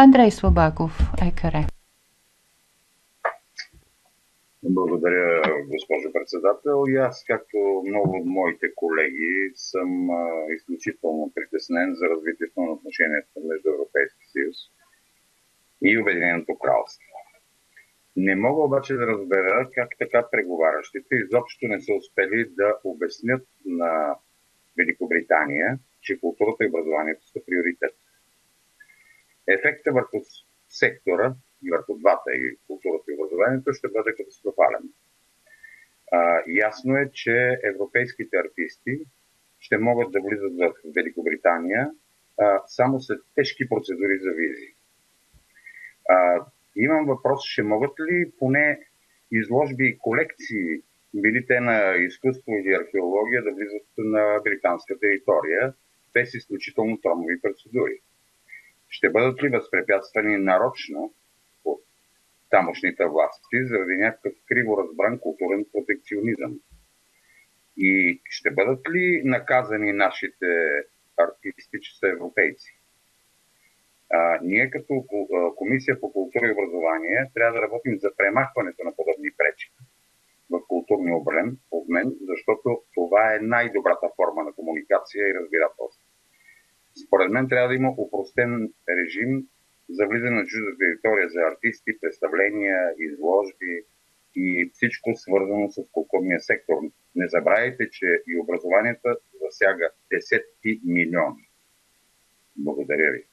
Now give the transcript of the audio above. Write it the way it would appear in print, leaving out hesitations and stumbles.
Андрей Слабаков, ЕКР. Благодаря, госпожо председател. И аз, както много от моите колеги, съм изключително притеснен за развитието на отношенията между Европейския съюз и Обединеното кралство. Не мога обаче да разбера как така преговарящите изобщо не са успели да обяснят на Великобритания, че културата и образованието са приоритет. Ефектът върху сектора и върху двата, и културата и образованието, ще бъде катастрофален. Ясно е, че европейските артисти ще могат да влизат в Великобритания само след тежки процедури за визи. Имам въпрос, ще могат ли поне изложби и колекции, били те на изкуство или археология, да влизат на британска територия без изключително тромави процедури? Ще бъдат ли възпрепятствани нарочно от тамошните власти заради някакъв криво разбран културен протекционизъм? И ще бъдат ли наказани нашите артисти, че са европейци? Ние като Комисия по култура и образование трябва да работим за премахването на подобни пречки в културния обмен, защото това е най-добрата форма на комуникация и разбирателство. Според мен трябва да има опростен режим за влизане на чужда територия за артисти, представления, изложби и всичко свързано с културния сектор. Не забравяйте, че и образованието засяга десетки милиони. Благодаря ви.